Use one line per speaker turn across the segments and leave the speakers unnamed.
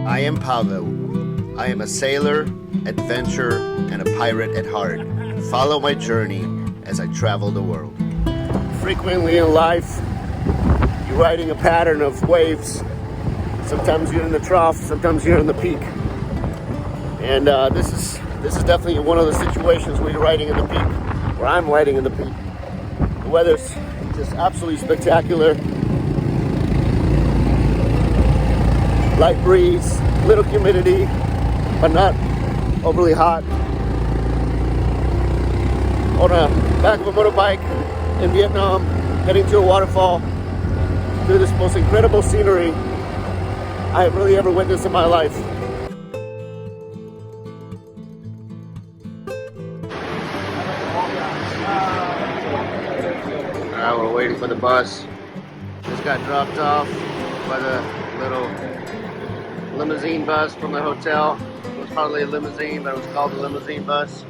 I am Pavel. I am a sailor, adventurer, and a pirate at heart. Follow my journey as I travel the world. Frequently in life, you're riding a pattern of waves. Sometimes you're in the trough, sometimes you're in the peak. And this is definitely one of the situations where you're riding in the peak, where I'm riding in the peak. The weather's just absolutely spectacular. Light breeze, little humidity, but not overly hot. On the back of a motorbike in Vietnam, heading to a waterfall, through this most incredible scenery I have really ever witnessed in my life. Alright, we're waiting for the bus. Just got dropped off by the little limousine bus from the hotel. It was hardly a limousine, but it was called a limousine bus.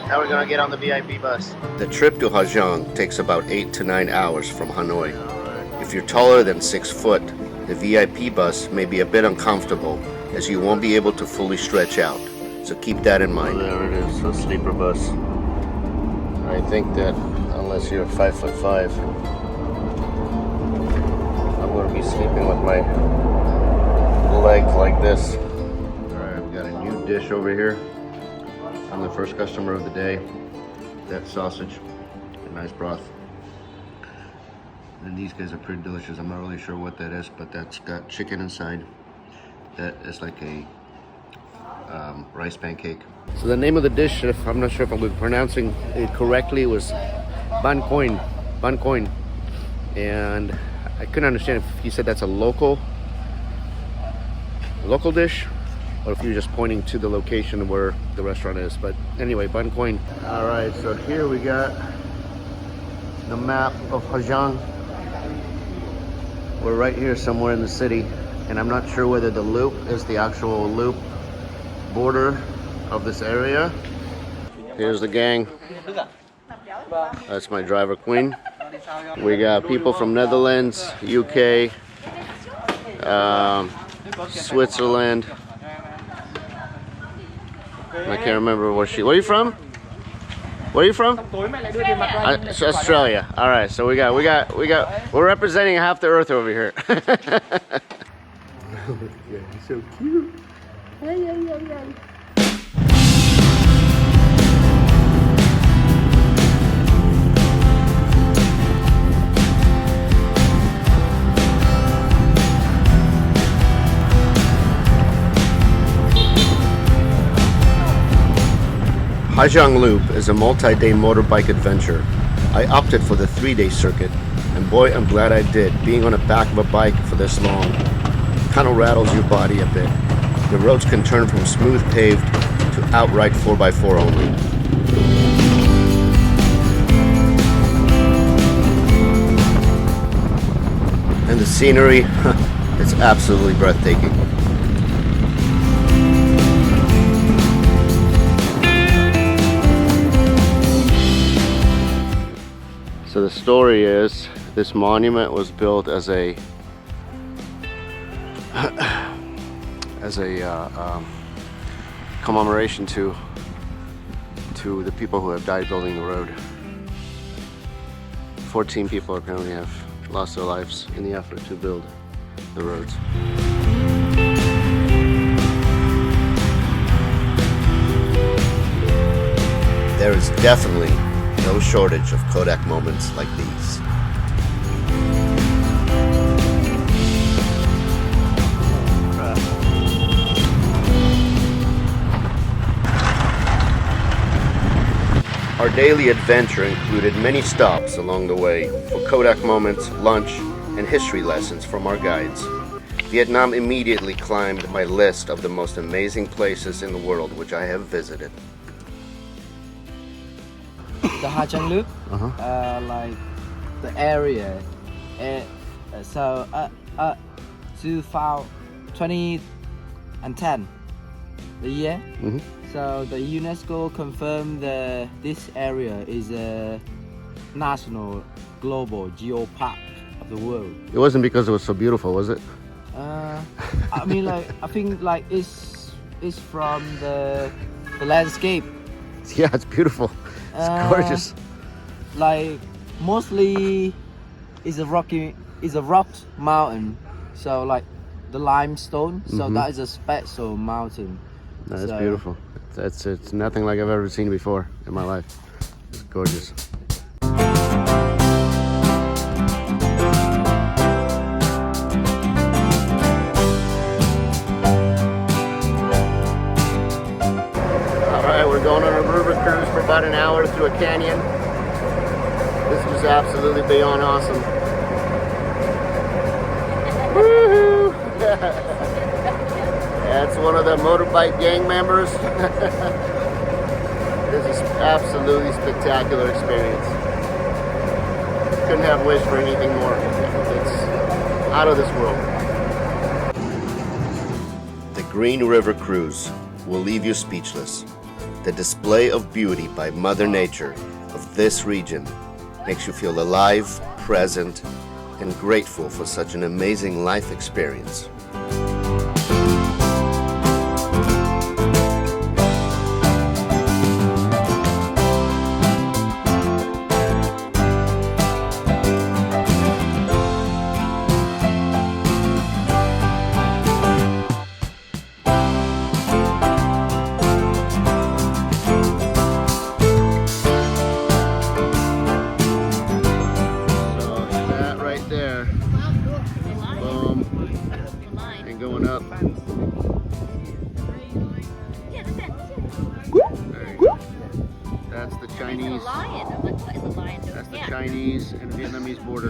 Now we're gonna get on the VIP bus. The trip to Ha Giang takes about 8 to 9 hours from Hanoi. If you're taller than 6 foot, the VIP bus may be a bit uncomfortable as you won't be able to fully stretch out. So keep that in mind. Oh, there it is, a sleeper bus. I think that unless you're 5'5", I'm gonna be sleeping with my legs like this. Alright, we got a new dish over here. I'm the first customer of the day. That sausage, a nice broth. And these guys are pretty delicious. I'm not really sure what that is, but that's got chicken inside. That is like a rice pancake. So the name of the dish, if I'm not sure if I'm pronouncing it correctly, was ban coin. And I couldn't understand if he said that's a local dish, or if you're just pointing to the location where the restaurant is. But anyway, ban coin. All right, so here we got the map of Ha Giang. We're right here somewhere in the city, and I'm not sure whether the loop is the actual loop border of this area. Here's the gang. That's my driver, Queen. We got people from Netherlands, UK, Switzerland. I can't remember where are you from? Where are you from? Australia. All right, so we're representing half the earth over here. Yeah, he's so cute. Hey. Ha Giang Loop is a multi-day motorbike adventure. I opted for the 3-day circuit, and boy, I'm glad I did. Being on the back of a bike for this long kind of rattles your body a bit. The roads can turn from smooth paved to outright 4x4 only. And the scenery, it's absolutely breathtaking. So the story is, this monument was built as a commemoration to the people who have died building the road. 14 people apparently have lost their lives in the effort to build the roads. There is definitely no shortage of Kodak moments like these. Our daily adventure included many stops along the way for Kodak moments, lunch, and history lessons from our guides. Vietnam immediately climbed my list of the most amazing places in the world which I have visited.
The Ha Giang Loop, like the area, so 2010, the year. So the UNESCO confirmed this area is a national global geopark of the world.
It wasn't because it was so beautiful, was it?
I mean, like, I think like it's from the landscape.
Yeah, it's beautiful. It's gorgeous.
Like mostly is a rock mountain. So like the limestone. So that is a special mountain.
That's beautiful. It's nothing like I've ever seen before in my life. It's gorgeous. We're going on a river cruise for about an hour through a canyon. This was absolutely beyond awesome. Woohoo! That's one of the motorbike gang members. This is absolutely spectacular experience. Couldn't have wished for anything more. It's out of this world. The Green River Cruise will leave you speechless. The display of beauty by Mother Nature of this region makes you feel alive, present, and grateful for such an amazing life experience. That's the Chinese. That's the Chinese and Vietnamese border.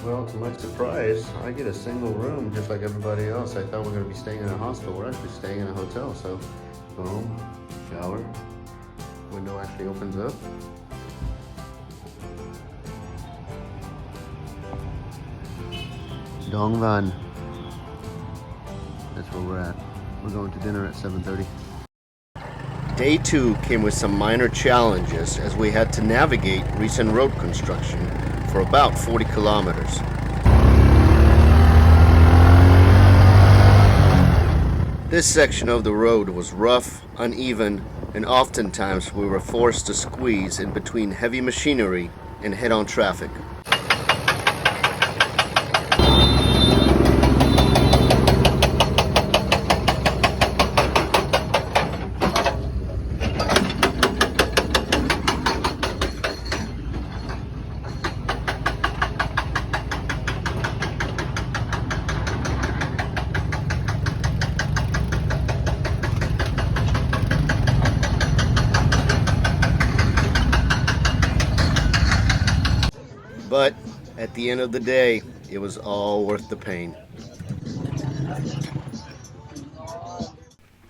Well, to my surprise, I get a single room just like everybody else. I thought we were going to be staying in a hostel. We're actually staying in a hotel. So, boom, shower, window actually opens up. Dong Van. That's where we're at. We're going to dinner at 7:30. Day 2 came with some minor challenges as we had to navigate recent road construction for about 40 kilometers. This section of the road was rough, uneven, and oftentimes we were forced to squeeze in between heavy machinery and head-on traffic. But at the end of the day, it was all worth the pain.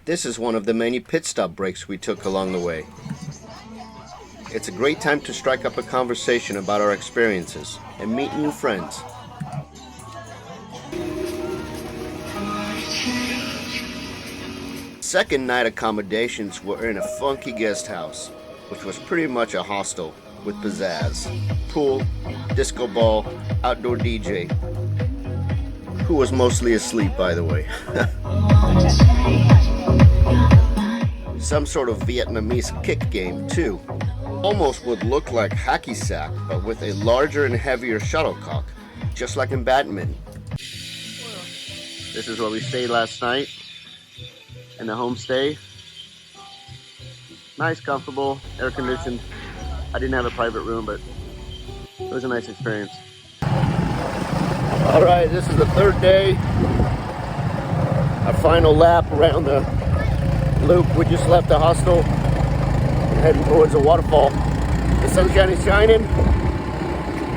This is one of the many pit stop breaks we took along the way. It's a great time to strike up a conversation about our experiences and meet new friends. Second night accommodations were in a funky guest house, which was pretty much a hostel with pizzazz, pool, disco ball, outdoor DJ, who was mostly asleep, by the way. Some sort of Vietnamese kick game too. Almost would look like hacky sack, but with a larger and heavier shuttlecock, just like in badminton. This is where we stayed last night in the homestay. Nice, comfortable, air conditioned. I didn't have a private room, but it was a nice experience. All right, this is the third day. Our final lap around the loop. We just left the hostel and heading towards a waterfall. The sunshine is shining.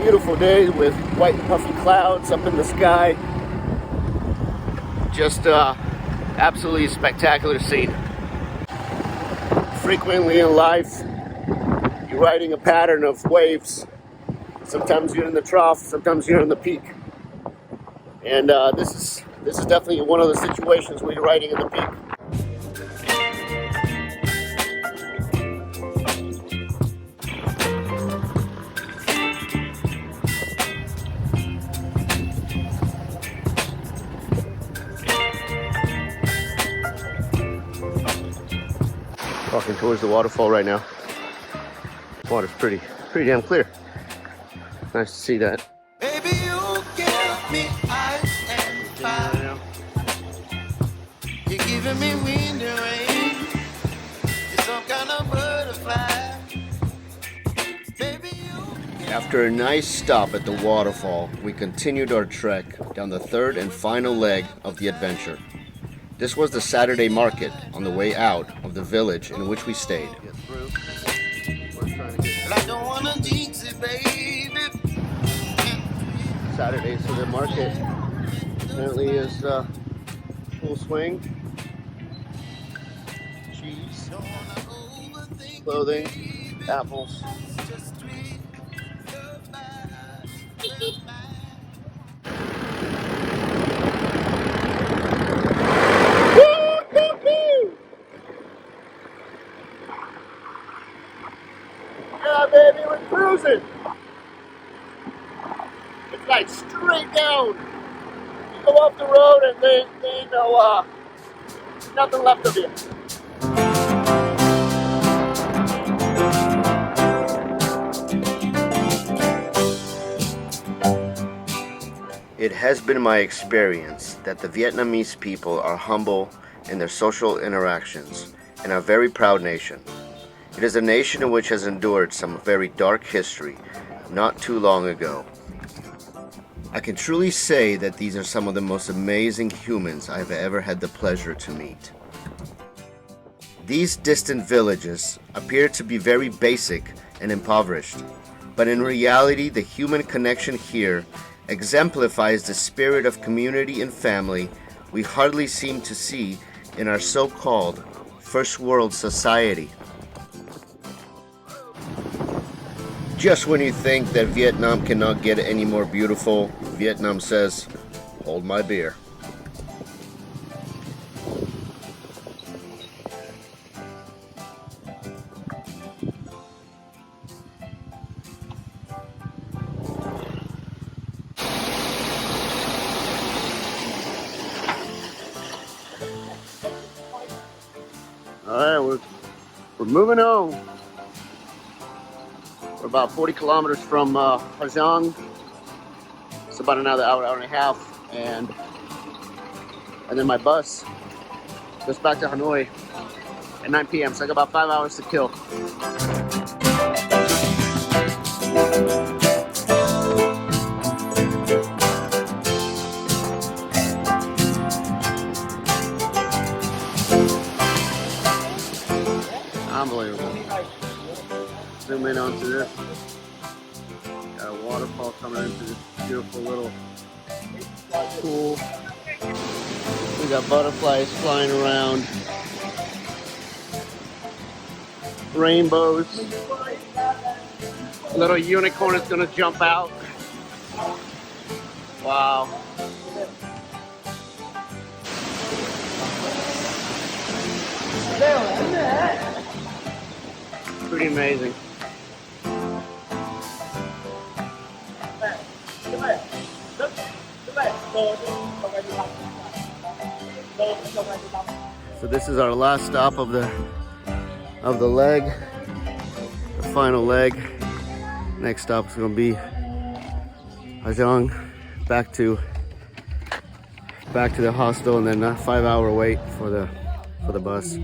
Beautiful day with white puffy clouds up in the sky. Just absolutely spectacular scene. Frequently in life, you're riding a pattern of waves. Sometimes you're in the trough, sometimes you're in the peak. And this is definitely one of the situations where you're riding in the peak. Walking towards the waterfall right now. Water's pretty damn clear. Nice to see that.
Baby, you give me ice and fire. You're giving me wind and rain. You're some kind of butterfly. Baby, you.
After a nice stop at the waterfall, we continued our trek down the third and final leg of the adventure. This was the Saturday market on the way out of the village in which we stayed.
I don't wanna jinx it, baby.
Saturday, so the market apparently is full swing. Cheese, clothing, apples. Yeah, baby, we're cruising. It's like straight down. You go off the road and there ain't no nothing left of you. It has been my experience that the Vietnamese people are humble in their social interactions and a very proud nation. It is a nation which has endured some very dark history not too long ago. I can truly say that these are some of the most amazing humans I have ever had the pleasure to meet. These distant villages appear to be very basic and impoverished, but in reality the human connection here exemplifies the spirit of community and family we hardly seem to see in our so-called first world society. Just when you think that Vietnam cannot get any more beautiful, Vietnam says, "Hold my beer." All right, we're moving on. We're about 40 kilometers from Ha Giang. It's about another hour and a half, and then my bus goes back to Hanoi at 9 p.m. So I got about 5 hours to kill. Unbelievable. Zoom in onto this. Got a waterfall coming into this beautiful little pool. We got butterflies flying around. Rainbows. A little unicorn is gonna jump out. Wow. Pretty amazing. So this is our last stop of the leg, the final leg. Next stop is going to be Ha Giang, back to the hostel, and then a 5-hour wait for the bus.